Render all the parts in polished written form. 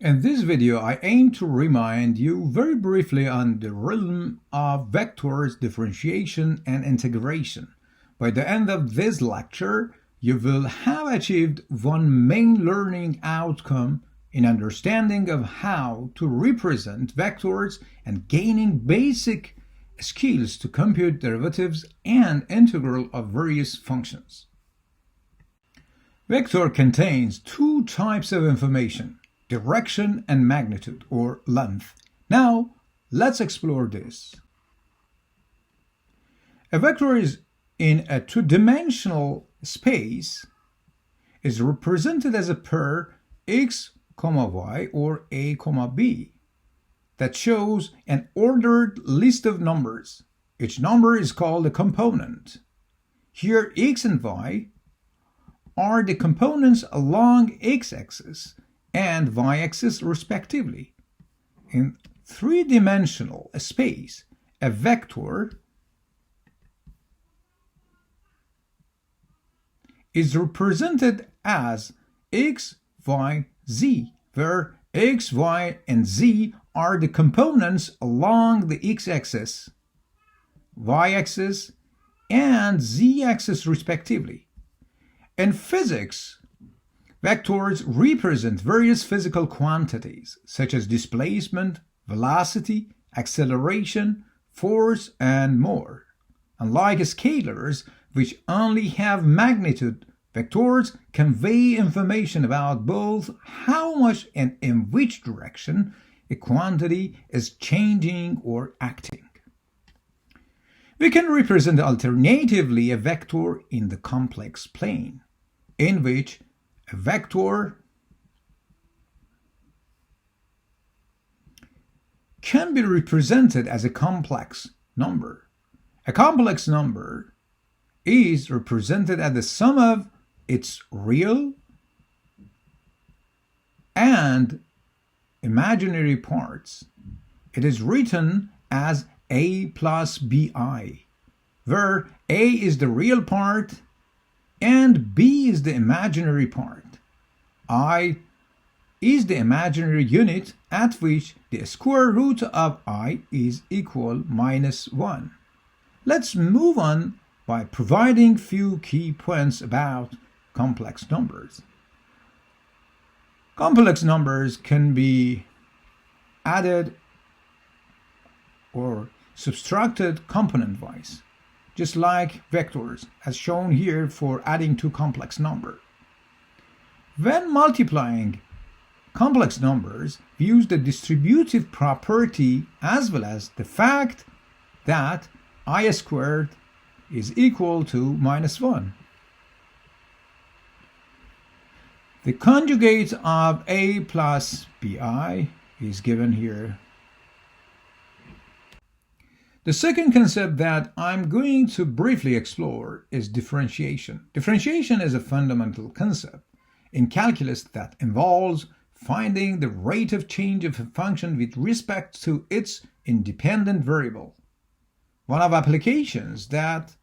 In this video, I aim to remind you very briefly on the realm of vectors, differentiation, and integration. By the end of this lecture, you will have achieved one main learning outcome in understanding of how to represent vectors and gaining basic skills to compute derivatives and integral of various functions. Vector contains two types of information: direction and magnitude, or length. Now, let's explore this. A vector is in a two-dimensional space is represented as a pair x, y or a, b that shows an ordered list of numbers. Each number is called a component. Here x and y are the components along x-axis and y-axis respectively. In three-dimensional space, a vector is represented as x, y, z, where x, y, and z are the components along the x-axis, y-axis, and z-axis respectively. In physics, vectors represent various physical quantities such as displacement, velocity, acceleration, force, and more. Unlike scalars, which only have magnitude, vectors convey information about both how much and in which direction a quantity is changing or acting. We can represent alternatively a vector in the complex plane, in which a vector can be represented as a complex number. A complex number is represented as the sum of its real and imaginary parts. It is written as a plus bi, where a is the real part and b is the imaginary part. I is the imaginary unit at which the square root of I is equal -1. Let's move on by providing few key points about complex numbers. Complex numbers can be added or subtracted component-wise, just like vectors, as shown here for adding two complex numbers. When multiplying complex numbers, we use the distributive property as well as the fact that I squared is equal to -1. The conjugate of a plus bi is given here. The second concept that I'm going to briefly explore is differentiation. Differentiation is a fundamental concept in calculus that involves finding the rate of change of a function with respect to its independent variable. One of applications that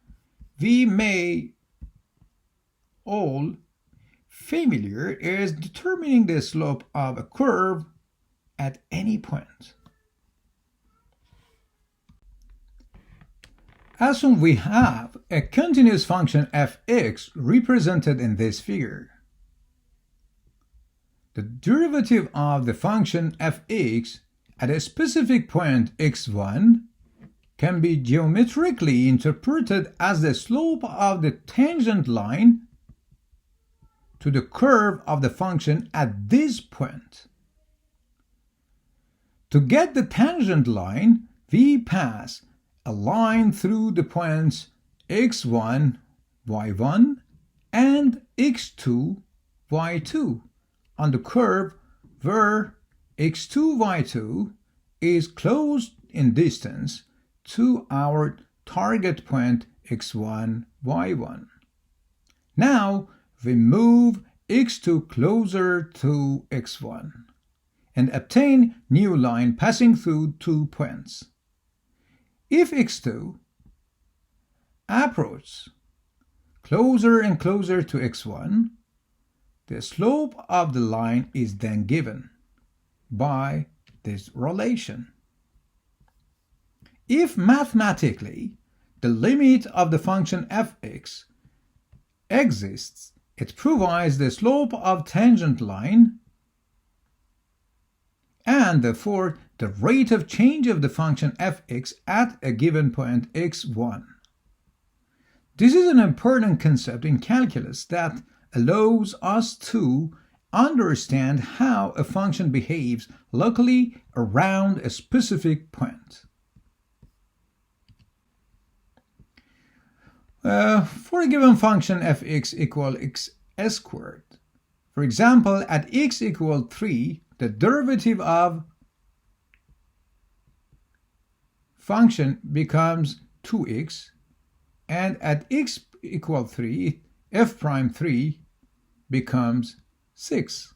we may all familiar is determining the slope of a curve at any point. Assume we have a continuous function f(x) represented in this figure. The derivative of the function f(x) at a specific point x1 can be geometrically interpreted as the slope of the tangent line to the curve of the function at this point. To get the tangent line, we pass a line through the points x1, y1 and x2, y2 on the curve where x2, y2 is close in distance to our target point x1, y1. Now we move x2 closer to x1 and obtain new line passing through 2 points. If x2 approaches closer and closer to x1, the slope of the line is then given. by this relation. If mathematically the limit of the function fx exists, it provides the slope of tangent line and therefore the rate of change of the function fx at a given point x1. This is an important concept in calculus that allows us to understand how a function behaves locally around a specific point. For a given function fx equals x squared, for example, at x equals 3, the derivative of function becomes 2x, and at x equals 3, f prime 3 becomes 6.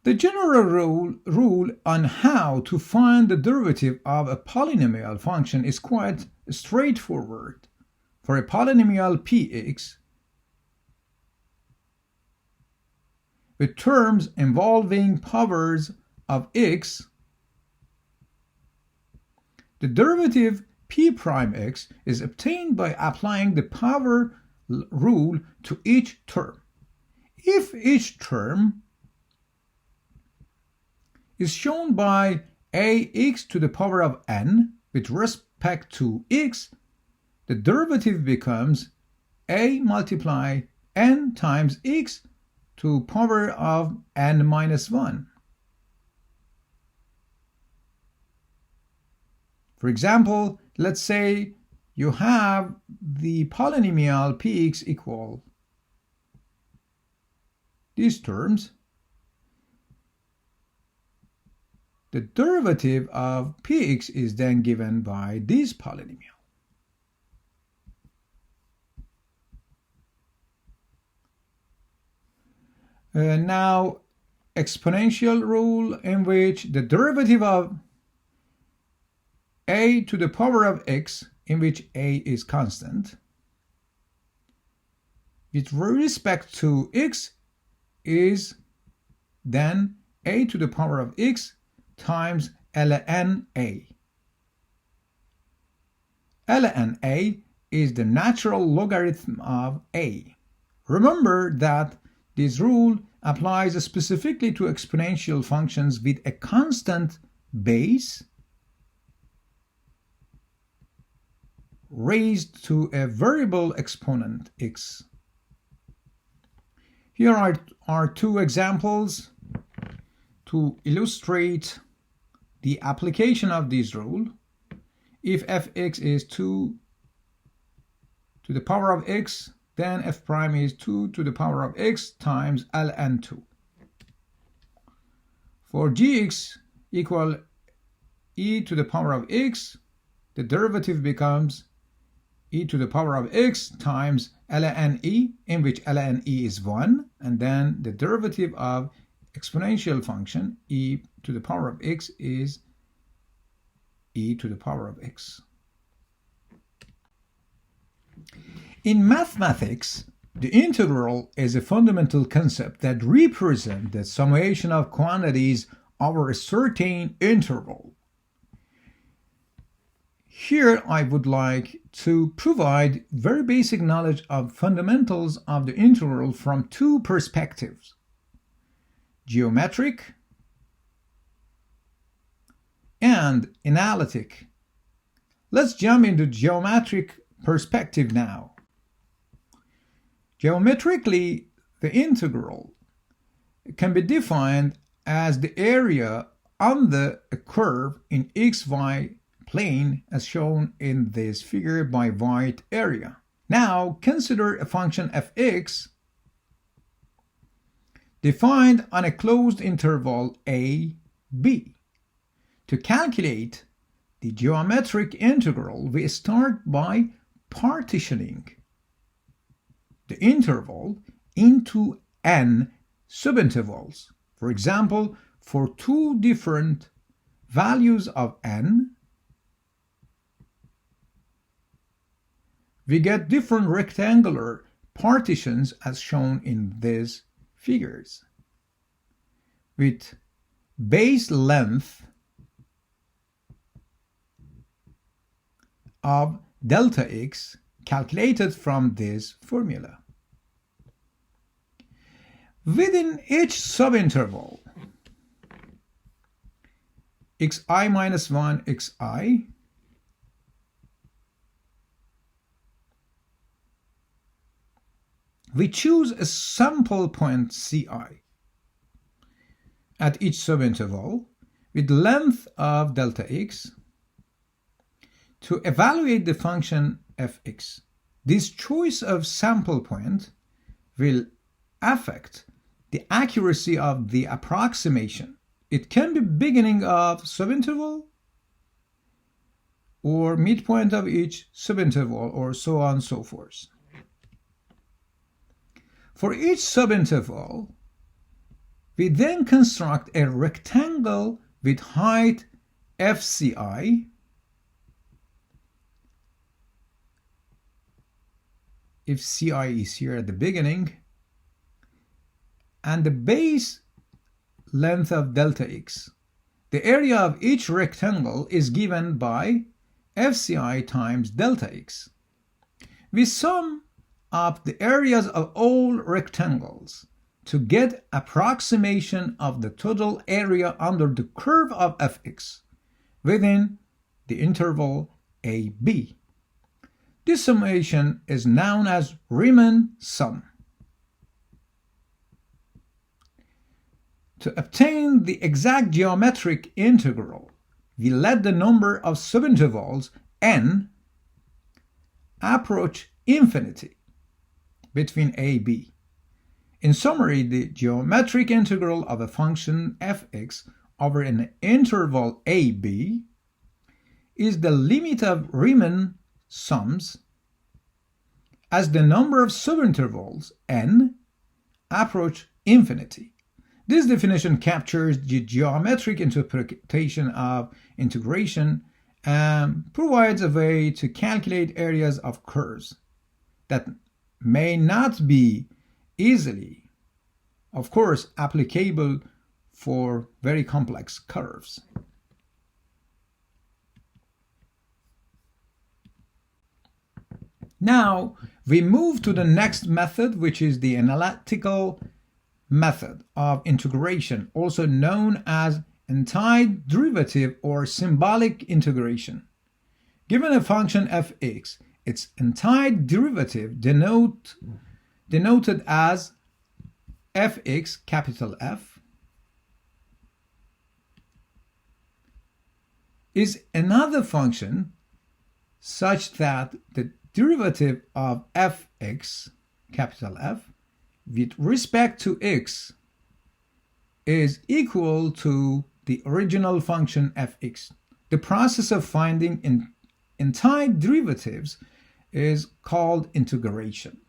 The general rule on how to find the derivative of a polynomial function is quite straightforward. For a polynomial px with terms involving powers of x, the derivative p prime x is obtained by applying the power rule to each term. If each term is shown by ax to the power of n with respect to x, the derivative becomes a multiply n times x to power of n minus 1. For example, let's say you have the polynomial px equal these terms. The derivative of px is then given by this polynomial. Now, exponential rule, in which the derivative of a to the power of x, in which a is constant, with respect to x is then a to the power of x times ln a. ln a is the natural logarithm of a. Remember that this rule applies specifically to exponential functions with a constant base raised to a variable exponent x. Here are two examples to illustrate the application of this rule. If fx is 2 to the power of x, then f prime is 2 to the power of x times ln 2. For gx equal e to the power of x, the derivative becomes e to the power of x times ln e, in which ln e is 1, and then the derivative of exponential function e to the power of x is e to the power of x. In mathematics, the integral is a fundamental concept that represents the summation of quantities over a certain interval. Here I would like to provide very basic knowledge of fundamentals of the integral from two perspectives: geometric and analytic. Let's jump into geometric perspective now. Geometrically, the integral can be defined as the area on the curve in xy plane as shown in this figure by white area. Now consider a function fx defined on a closed interval a, b. To calculate the geometric integral, we start by partitioning the interval into n subintervals. For example, for two different values of n, we get different rectangular partitions as shown in these figures. with base length of delta x calculated from this formula. Within each subinterval xi minus 1 xi, we choose a sample point ci at each subinterval with length of delta x to evaluate the function fx. This choice of sample point will affect the accuracy of the approximation. It can be beginning of subinterval or midpoint of each subinterval, or so on and so forth. For each subinterval, we then construct a rectangle with height fci, if ci is here at the beginning, and the base length of delta x. The area of each rectangle is given by fci times delta x. We sum up the areas of all rectangles to get approximation of the total area under the curve of fx within the interval ab. This summation is known as Riemann sum. To obtain the exact geometric integral, we let the number of subintervals n approach infinity between a, b. In summary, the geometric integral of a function fx over an interval ab is the limit of Riemann sums as the number of subintervals n approach infinity. This definition captures the geometric interpretation of integration and provides a way to calculate areas of curves that may not be easily, of course, applicable for very complex curves. Now we move to the next method, which is the analytical method of integration, also known as antiderivative or symbolic integration. Given a function fx, its antiderivative denoted as fx, capital F, is another function such that the derivative of fx, capital F, with respect to x is equal to the original function fx. The process of finding antiderivatives is called integration.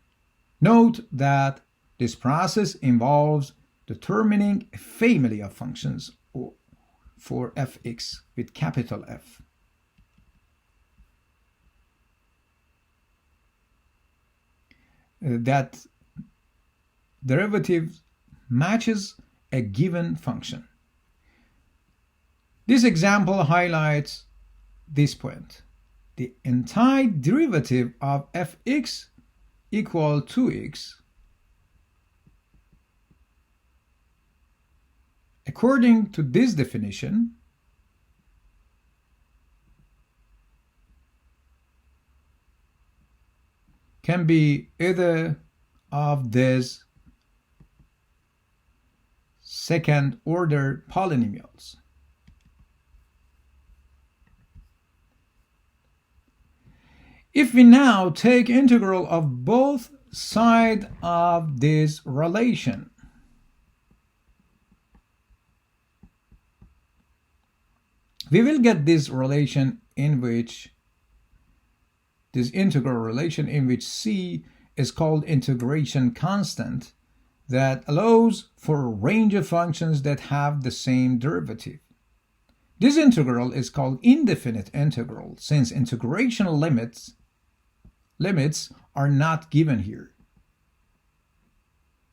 Note that this process involves determining a family of functions for fx with capital F. That derivative matches a given function. This example highlights this point. The antiderivative of fx equal 2x, according to this definition, can be either of these second order polynomials. If we now take integral of both sides of this relation, we will get this relation in which this integral relation in which c is called integration constant that allows for a range of functions that have the same derivative. This integral is called indefinite integral since integration limits are not given here.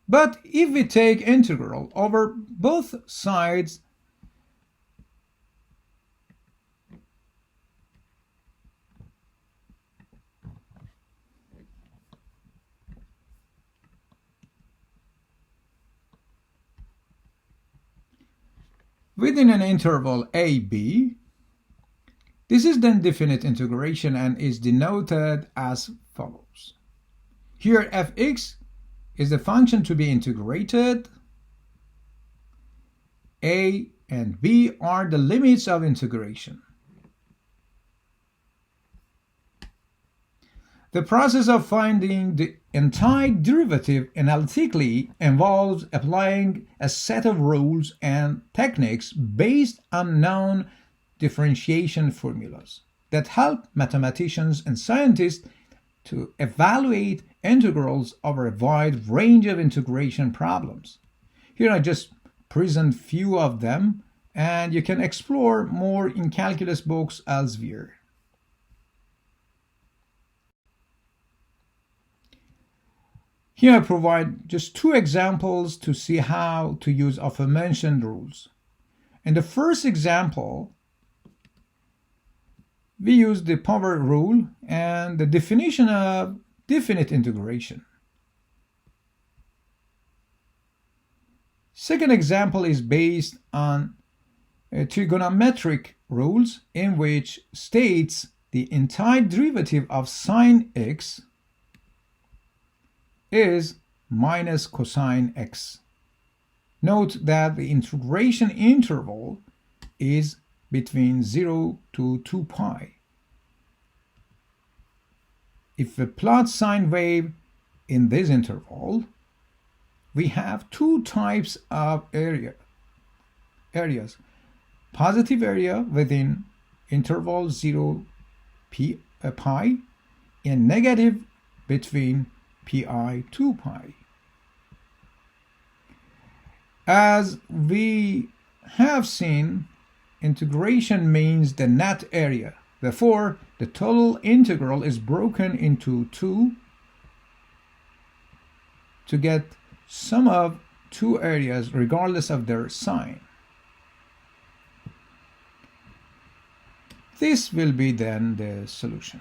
But if we take integral over both sides, within an interval a, b, this is then definite integration and is denoted as follows. Here fx is the function to be integrated. A and b are the limits of integration. The process of finding the antiderivative analytically involves applying a set of rules and techniques based on known differentiation formulas that help mathematicians and scientists to evaluate integrals over a wide range of integration problems. Here I just present few of them, and you can explore more in calculus books elsewhere. Here I provide just two examples to see how to use aforementioned rules. In the first example, we use the power rule and the definition of definite integration. Second example is based on trigonometric rules, in which states the antiderivative of sine x is minus cosine x. Note that the integration interval is between 0 to 2 pi. If we plot sine wave in this interval, we have two types of areas. Positive area within interval 0 pi and negative between pi 2 pi. As we have seen, integration means the net area. Therefore, the total integral is broken into two to get sum of two areas regardless of their sign. This will be then the solution.